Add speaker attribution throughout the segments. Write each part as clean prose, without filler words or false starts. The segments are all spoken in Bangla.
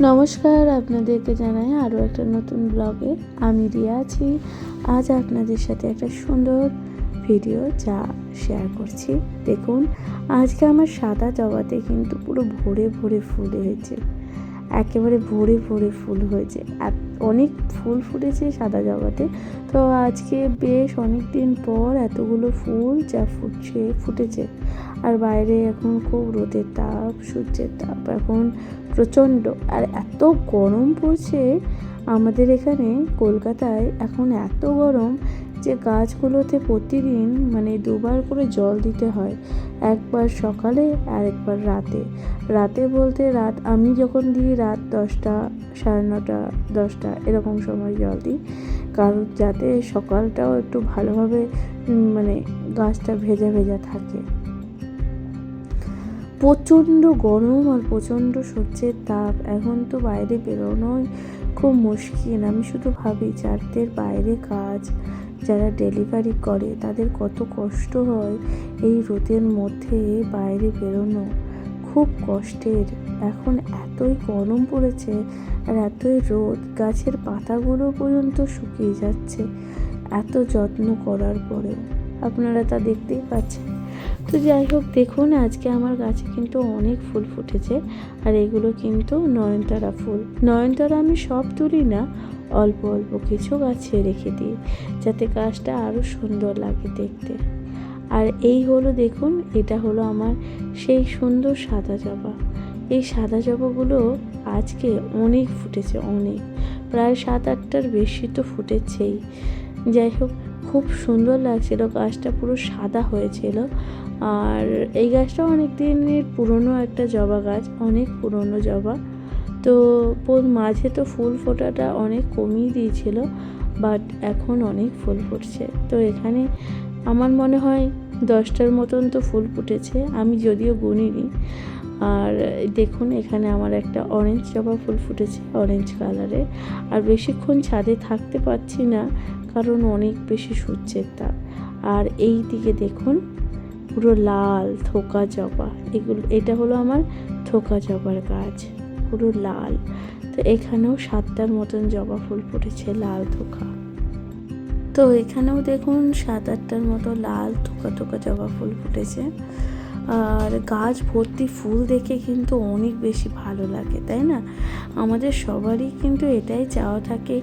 Speaker 1: নমস্কার, আপনাদেরকে জানাই আরও একটা নতুন ব্লগে। আমি রিয়া আছি। আজ আপনাদের সাথে একটা সুন্দর ভিডিও শেয়ার করছি। দেখুন, আজকে আমার সাদা জবাতে কিন্তু পুরো ভরে ভরে ফুল হয়েছে, একেবারে ভরে ভরে ফুল হয়েছে। অনেক ফুল ফুটেছে সাদা জবাতে। তো আজকে বেশ অনেক দিন পর এতগুলো ফুল ফুটেছে। আর বাইরে এখন খুব রোদের তাপ, সূর্যের তাপ এখন প্রচণ্ড, আর এত গরম পড়ছে আমাদের এখানে কলকাতায়। এখন এত গরম যে গাছগুলোতে প্রতিদিন দুবার করে জল দিতে হয়, একবার সকালে আর একবার রাতে বলতে আমি যখন দিই রাত 10টা, 9:30, 10টা এরকম সময় জল দিই, কারণ যাতে সকালটাও একটু ভালোভাবে গাছটা ভেজা ভেজা থাকে। প্রচণ্ড গরম আর প্রচণ্ড সূর্যের তাপ, এখন তো বাইরে বেরোনোই খুব মুশকিল। আমি শুধু ভাবি যাদের বাইরে কাজ, যারা ডেলিভারি করে, তাদের কত কষ্ট হয় এই রোদের মধ্যে বাইরে বেরোনো, খুব কষ্টের। এখন এতই গরম পড়েছে আর এতই রোদ, গাছের পাতাগুলো পর্যন্ত শুকিয়ে যাচ্ছে এত যত্ন করার পরেও। আপনারা তা দেখতেই পাচ্ছেন। তো যাই হোক, দেখুন আজকে আমার গাছে কিন্তু অনেক ফুল ফুটেছে, আর এগুলো কিন্তু নয়নতারা ফুল। নয়নতারা আমি সব তুলি না, অল্প অল্প কিছু গাছে রেখে দিই যাতে গাছটা আরও সুন্দর লাগে দেখতে। আর এই হলো, দেখুন এটা হলো আমার সেই সুন্দর সাদা জবা। এই সাদা জবাগুলো আজকে অনেক ফুটেছে, অনেক, প্রায় 7-8টার বেশি তো ফুটেছেই। যাই হোক, খুব সুন্দর লাগছিল, গাছটা পুরো সাদা হয়েছিল। আর এই গাছটা অনেক দিনের পুরনো একটা জবা গাছ, অনেক পুরনো জবা। তো মাঝে তো ফুল ফোটাটা অনেক কমিয়ে দিয়েছিল, বাট এখন অনেক ফুল ফুটছে। তো এখানে আমার মনে হয় 10টার মতন তো ফুল ফুটেছে, আমি যদিও গুনিনি। আর দেখুন, এখানে আমার একটা অরেঞ্জ জবা ফুল ফুটেছে, অরেঞ্জ কালারের। আর বেশিক্ষণ ছাদে থাকতে পারছি না, কারণ অনেক বেশি সূর্যের তাপ। আর এই দিকে দেখুন, পুরো লাল থোকা জবা, এটা হলো আমার থোকা জবার গাছ, পুরো লাল। তো এখানেও 7টার মতন জবা ফুল ফুটেছে, লাল থোকা। তো এখানেও দেখুন 7-8টার মতো লাল থোকা থোকা জবা ফুল ফুটেছে। আর গাছ ভর্তি ফুল দেখে কিন্তু অনেক বেশি ভালো লাগে, তাই না? আমাদের সবারই কিন্তু এটাই চাওয়া থাকে,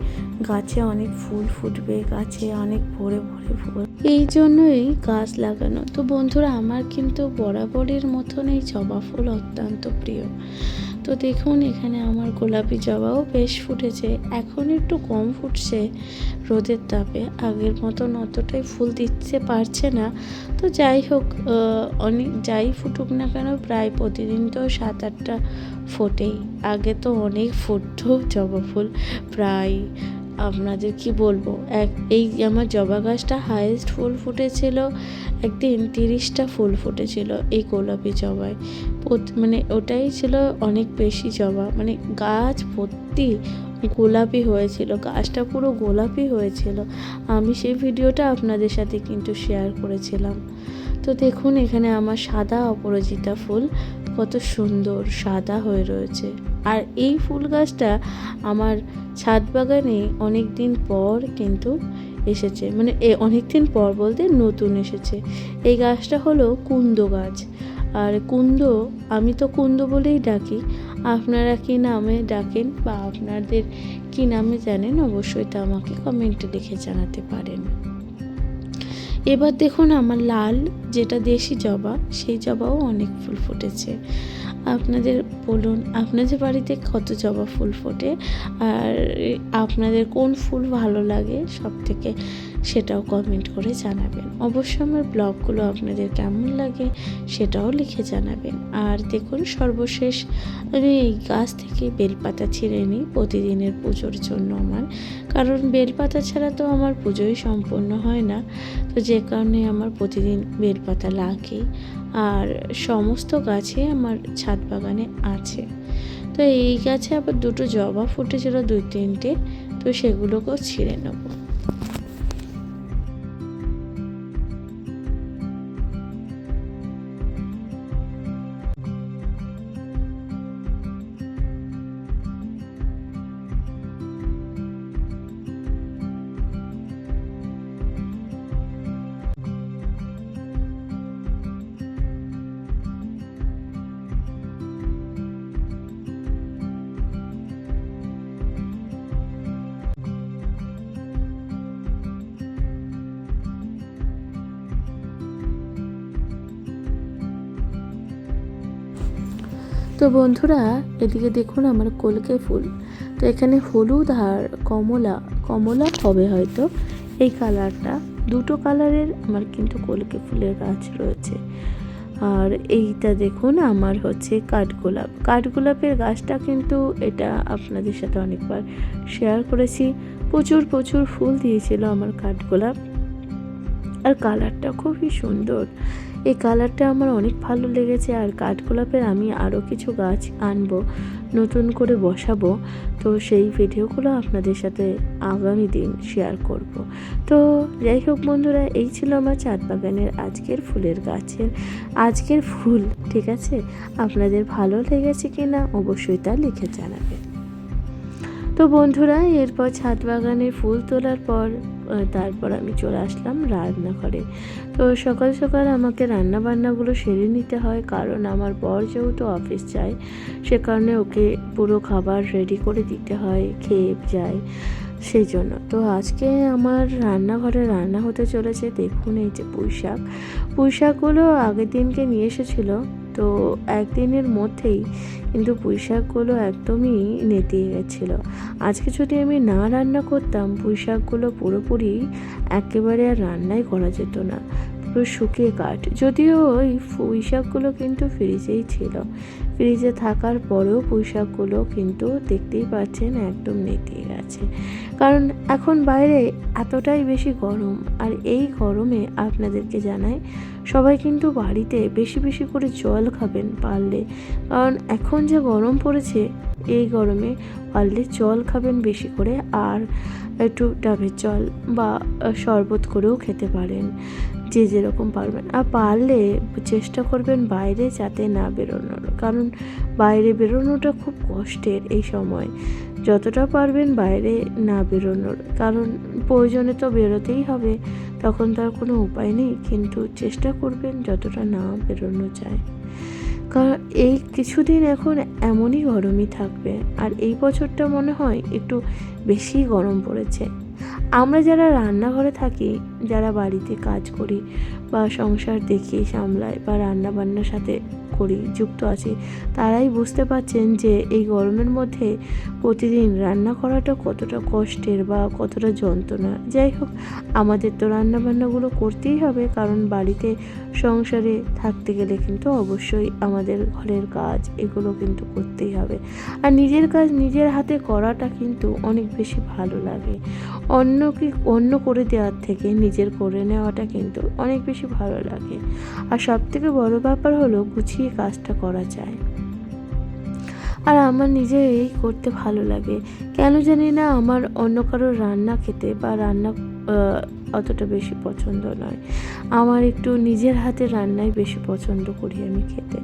Speaker 1: গাছে অনেক ফুল ফুটবে, গাছে অনেক ভরে ভরে ফুল। এই জন্যই গাছ লাগানো। তো বন্ধুরা, আমার কিন্তু বরাবরের মতন এই জবা ফুল অত্যন্ত প্রিয়। তো দেখুন, এখানে আমার গোলাপি জবাও বেশ ফুটেছে, এখন একটু কম ফুটছে রোদের তাপে, আগের মতন অতটাই ফুল দিতে পারছে না। তো যাই হোক, যাই ফুটুক না কেন, প্রায় প্রতিদিন তো 7-8টা ফোটেই। আগে তো অনেক ফুটতো জবা ফুল, প্রায় আপনাদের কি বলবো, এই আমার জবা গাছটা হাইয়েস্ট ফুল ফুটেছিল একদিন, 30টা ফুল ফুটেছিল এই গোলাপি জবায়। ওটাই ছিল অনেক বেশি জবা, গাছ ভর্তি গোলাপি হয়েছিল, গাছটা পুরো গোলাপি হয়েছিল। আমি সেই ভিডিওটা আপনাদের সাথে কিন্তু শেয়ার করেছিলাম। তো দেখুন, এখানে আমার সাদা অপরাজিতা ফুল কত সুন্দর সাদা হয়ে রয়েছে। আর এই ফুল গাছটা আমার ছাদ বাগানে অনেক দিন পর কিন্তু এসেছে, অনেক দিন পর বলতে নতুন এসেছে। এই গাছটা হলো কুন্দ গাছ। আর কুন্দ, আমি তো কুন্দ বলেই ডাকি, আপনারা কি নামে ডাকেন বা আপনাদের কি নামে জানেন, অবশ্যই তা আমাকে কমেন্টে লিখে জানাতে পারেন। এবার দেখুন, আমার লাল যেটা দেশি জবা, সেই জবাও অনেক ফুল ফুটেছে। আপনাদের বলুন, আপনাদের বাড়িতে কত জবা ফুল ফোটে, আর আপনাদের কোন ফুল ভালো লাগে সব থেকে, সেটাও কমেন্ট করে জানাবেন। অবশ্যই আমার ব্লগগুলো আপনাদের কেমন লাগে সেটাও লিখে জানাবেন। আর দেখুন, সর্বশেষ আমি এই গাছ থেকে বেলপাতা ছিঁড়ে নিই প্রতিদিনের পুজোর জন্য আমার, কারণ বেলপাতা ছাড়া তো আমার পুজোই সম্পন্ন হয় না। তো যে কারণে আমার প্রতিদিন বেলপাতা লাগে। আর সমস্ত গাছে আমার ছাদ বাগানে আছে। তো এই গাছে আবার 2টো জবা ফুটেছিল, 2-3টে, তো সেগুলোকেও ছিঁড়ে নেব। তো বন্ধুরা, এদিকে দেখুন আমার কলকে ফুল। তো এখানে হলুদ আর কমলা কমলা হবে হয়তো এই কালারটা, দুটো কালারের আমার কিন্তু কলকে ফুলের গাছ রয়েছে। আর এইটা দেখুন আমার হচ্ছে কাঠগোলাপ। কাঠগোলাপের গাছটা কিন্তু এটা আপনাদের সাথে অনেকবার শেয়ার করেছি। প্রচুর প্রচুর ফুল দিয়েছিল আমার কাঠগোলাপ, আর কালারটা খুবই সুন্দর। এই কালারটা আমার অনেক ভালো লেগেছে। আর কাঠগোলাপের আমি আরও কিছু গাছ আনবো, নতুন করে বসাবো। তো সেই ভিডিওগুলো আপনাদের সাথে আগামী দিন শেয়ার করব। তো যাই হোক বন্ধুরা, এই ছিল আমার ছাদ বাগানের আজকের ফুলের গাছের আজকের ফুল। ঠিক আছে, আপনাদের ভালো লেগেছে কি না অবশ্যই তা লিখে জানাবেন। তো বন্ধুরা, এরপর ছাদ বাগানের ফুল তোলার পর তারপর আমি চলে আসলাম রান্নাঘরে। তো সকাল সকাল আমাকে রান্না বান্নাগুলো সেরে নিতে হয়, কারণ আমার বর যেহেতু অফিস যায়, সে কারণে ওকে পুরো খাবার রেডি করে দিতে হয়, খেয়ে যায় সেই জন্য। তো আজকে আমার রান্নাঘরে রান্না হতে চলেছে দেখুন এই যে পুঁই শাকগুলো আগের দিনকে নিয়ে এসেছিলো। তো একদিনের মধ্যেই কিন্তু পুঁই শাকগুলো একদমই নেতিয়ে গেছিলো। আজকে যদি আমি না রান্না করতাম, পুঁই শাকগুলো পুরোপুরি একেবারে আর রান্নাই করা যেত না, পুরো শুকিয়ে কাঠ। যদিও ওই পুঁই শাকগুলো কিন্তু ফ্রিজেই ছিল, ফ্রিজে থাকার পরেও পুঁই শাকগুলো কিন্তু দেখতেই পাচ্ছেন একদম নেতিয়ে গেছে। কারণ এখন বাইরে এতটাই বেশি গরম, আর এই গরমে আপনাদেরকে জানাই সবাই কিন্তু বাড়িতে বেশি বেশি করে জল খাবেন পারলে, কারণ এখন যে গরম পড়েছে এই গরমে পারলে জল খাবেন বেশি করে, আর একটু ডাবের জল বা শরবত করেও খেতে পারেন, যে যেরকম পারবেন। আর পারলে চেষ্টা করবেন বাইরে যাতে না বেরোনোর, কারণ বাইরে বেরোনোটা খুব কষ্টের এই সময়। যতটা পারবেন বাইরে না বেরোনোর, কারণ প্রয়োজনে তো বেরোতেই হবে, তখন তার কোনো উপায় নেই, কিন্তু চেষ্টা করবেন যতটা না বেরোনো যায়। কারণ এই কিছুদিন এখন এমনই গরমই থাকবে, আর এই বছরটা মনে হয় একটু বেশি গরম পড়েছে। আমরা যারা রান্নাঘরে থাকি, যারা বাড়িতে কাজ করি বা সংসার দেখি সামলাই বা রান্না বান্নার সাথে করি যুক্ত আছি, তারাই বুঝতে পারছেন যে এই গরমের মধ্যে প্রতিদিন রান্না করাটা কতটা কষ্টের বা কতটা যন্ত্রণা। যাই হোক, আমাদের তো রান্নাবান্নাগুলো করতেই হবে, কারণ বাড়িতে সংসারে থাকতে গেলে কিন্তু অবশ্যই আমাদের ঘরের কাজ এগুলো কিন্তু করতেই হবে। আর নিজের কাজ নিজের হাতে করাটা কিন্তু অনেক বেশি ভালো লাগে। অন্য করে দেওয়ার থেকে নিজের করে নেওয়াটা কিন্তু অনেক বেশি ভালো লাগে। আর সবথেকে বড় ব্যাপার হলো গুছিয়ে কাজটা করা যায়। আর আমার নিজেরই করতে ভালো লাগে, কেন জানি না আমার অন্য কারোর রান্না খেতে বা রান্না অতটা বেশি পছন্দ নয়। আমার একটু নিজের হাতে রান্নাই বেশি পছন্দ করি আমি খেতে।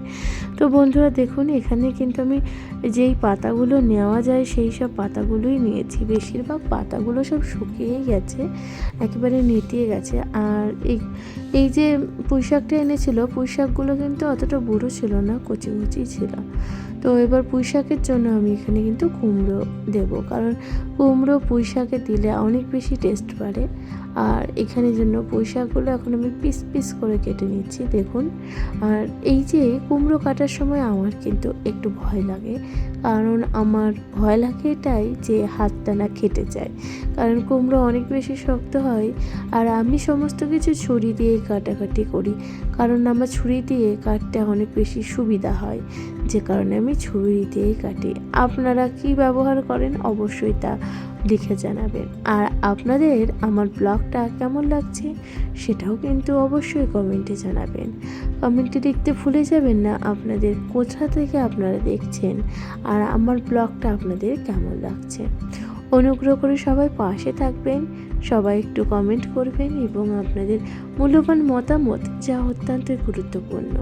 Speaker 1: তো বন্ধুরা দেখুন, এখানে কিন্তু আমি যেই পাতাগুলো নেওয়া যায় সেই সব পাতাগুলোই নিয়েছি। বেশিরভাগ পাতাগুলো সব শুকিয়েই গেছে, একেবারে নেতিয়ে গেছে। আর এই যে পুঁই শাকটা এনেছিল, পুঁই শাকগুলো কিন্তু অতটা বুড়ো ছিল না, কচি কচি ছিল। তো এবার পুঁই শাকের জন্য আমি এখানে কিন্তু কুমড়ো দেব, কারণ কুমড়ো পুঁই শাকে দিলে অনেক বেশি টেস্ট বাড়ে। আর এখানে জন্য পুঁই শাকগুলো এখন আমি পিস পিস করে কেটে নিচ্ছি দেখুন। আর এই যে কুমড়ো কাটার সময় আমার কিন্তু একটু ভয় লাগে, কারণ আমার ভয় লাগে এটাই যে হাতটা না কেটে যায়, কারণ কুমড়ো অনেক বেশি শক্ত হয়। আর আমি সমস্ত কিছু ছুরি দিয়ে কাটাকাটি করি, কারণ আমার ছুরি দিয়ে কাটতে অনেক বেশি সুবিধা হয়, যে কারণে আমি ছুরি দিয়েই কাটি। আপনারা কি ব্যবহার করেন অবশ্যই তা লিখে জানাবেন। আর আপনাদের আমার ব্লগটা কেমন লাগছে সেটাও কিন্তু অবশ্যই কমেন্টে জানাবেন। কমেন্টে লিখতে ভুলে যাবেন না আপনাদের কোথা থেকে আপনারা দেখছেন, আর আমার ব্লগটা আপনাদের কেমন লাগছে। অনুগ্রহ করে সবাই পাশে থাকবেন, সবাই একটু কমেন্ট করবেন এবং আপনাদের মূল্যবান মতামত, যা অত্যন্ত গুরুত্বপূর্ণ।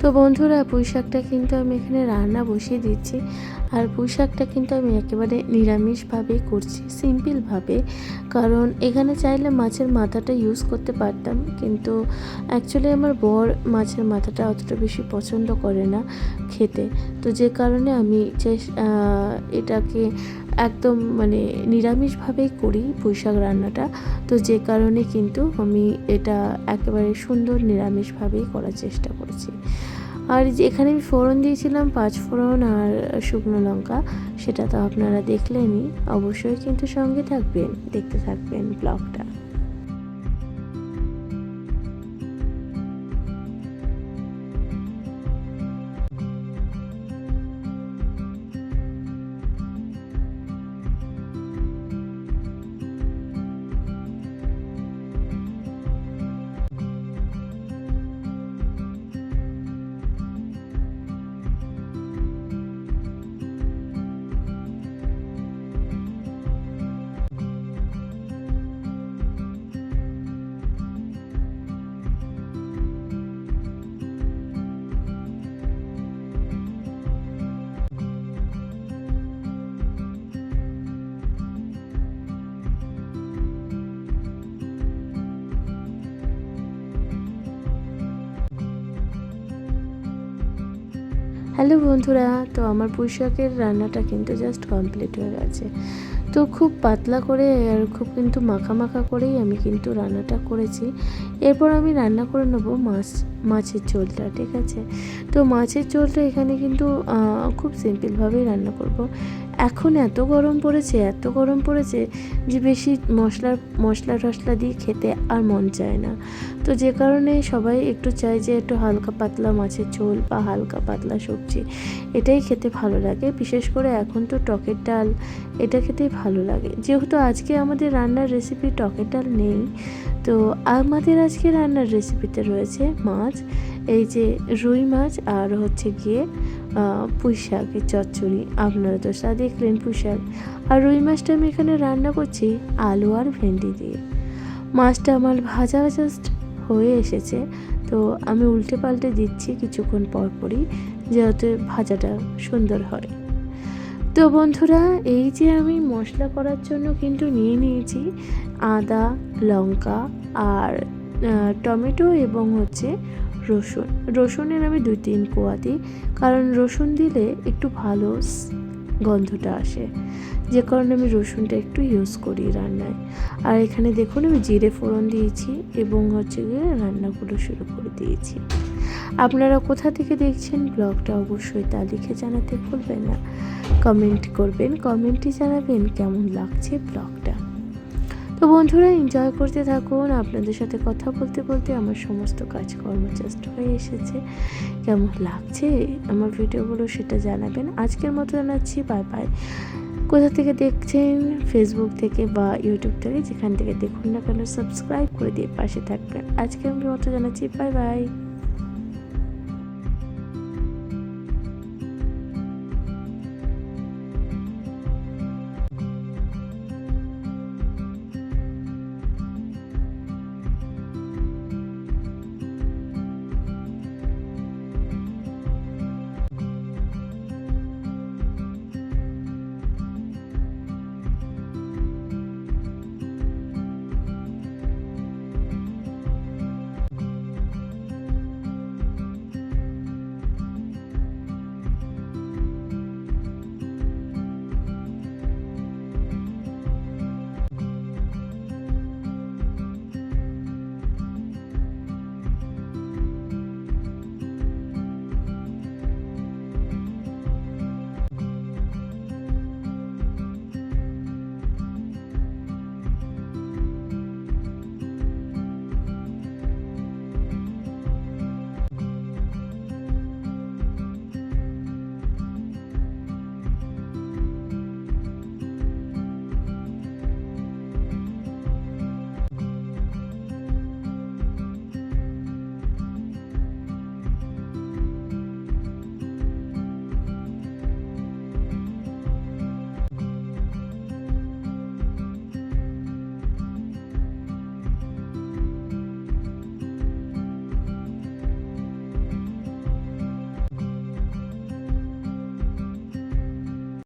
Speaker 1: তো বন্ধুরা, পুঁই শাকটা কিন্তু আমি এখানে রান্না বসিয়ে দিচ্ছি। আর পুঁই শাকটা কিন্তু আমি একেবারে নিরামিষভাবেই করছি, সিম্পলভাবে। কারণ এখানে চাইলে মাছের মাথাটা ইউজ করতে পারতাম, কিন্তু অ্যাকচুয়ালি আমার বর মাছের মাথাটা অতটা বেশি পছন্দ করে না খেতে। তো যে কারণে আমি এটাকে একদম মানে নিরামিষভাবেই করি পুঁই শাক রান্নাটা। তো যে কারণে কিন্তু আমি এটা একেবারে সুন্দর নিরামিষভাবেই করার চেষ্টা করছি। আর এখানে আমি ফোড়ন দিয়েছিলাম 5 ফোড়ন আর শুকনো লঙ্কা, সেটা তো আপনারা দেখলেনই। অবশ্যই কিন্তু সঙ্গে থাকবেন, দেখতে থাকবেন ব্লগটা। হ্যালো বন্ধুরা, তো আমার পুঁই শাকের রান্নাটা কিন্তু জাস্ট কমপ্লিট হয়ে গেছে। তো খুব পাতলা করে আর খুব কিন্তু মাখা মাখা করেই আমি কিন্তু রান্নাটা করেছি। এরপর আমি রান্না করে নেবো মাছের ঝোলটা, ঠিক আছে। তো মাছের ঝোলটা এখানে কিন্তু খুব সিম্পলভাবেই রান্না করব। এখন এত গরম পড়েছে যে বেশি মশলা টশলা দিয়ে খেতে আর মন চায় না। তো যে কারণে সবাই একটু চায় যে একটু হালকা পাতলা মাছের ঝোল বা হালকা পাতলা সবজি, এটাই খেতে ভালো লাগে। বিশেষ করে এখন তো টকের ডাল, এটা খেতেই ভালো লাগে। যেহেতু আজকে আমাদের রান্নার রেসিপি টকের ডাল নেই, তো আমাদের আজকে রান্নার রেসিপিতে রয়েছে মাছ, এই যে রুই মাছ, আর হচ্ছে গিয়ে পুঁই শাকের চচ্চড়ি। আপনারা তো সেটা দেখলেন, পুঁই শাক আর রুই মাছটা আমি এখানে রান্না করছি আলু আর ভেন্ডি দিয়ে। মাছটা আমার ভাজা জাস্ট হয়ে এসেছে, তো আমি উল্টে পাল্টে দিচ্ছি কিছুক্ষণ পরই, যাতে ভাজাটা সুন্দর হয়। তো বন্ধুরা, এই যে আমি মশলা করার জন্য কিন্তু নিয়ে নিয়েছি আদা, লঙ্কা আর টমেটো এবং হচ্ছে রসুনের আমি 2-3 কোয়া দিই, কারণ রসুন দিলে একটু ভালো গন্ধটা আসে, যে কারণে আমি রসুনটা একটু ইউজ করি রান্নায়। আর এখানে দেখুন আমি জিরে ফোড়ন দিয়েছি এবং হচ্ছে গিয়ে রান্নাগুলো শুরু করে দিয়েছি। আপনারা কোথা থেকে দেখছেন ব্লগটা অবশ্যই তা লিখে জানাতে ভুলবেন না। কমেন্ট করবেন, কমেন্টে জানাবেন কেমন লাগছে ব্লগটা। তো বন্ধুরা, এনজয় করতে থাকুন। আপনাদের সাথে কথা বলতে বলতে আমার সমস্ত কাজকর্ম জাস্ট হয়ে এসেছে। কেমন লাগছে আমার ভিডিওগুলো সেটা জানাবেন। আজকের মতো জানাচ্ছি বাই বাই। কোথা থেকে দেখছেন, ফেসবুক থেকে বা ইউটিউব থেকে, যেখান থেকে দেখুন না কেন সাবস্ক্রাইব করে দিয়ে পাশে থাকবেন। আজকের মতো জানাচ্ছি বাই বাই।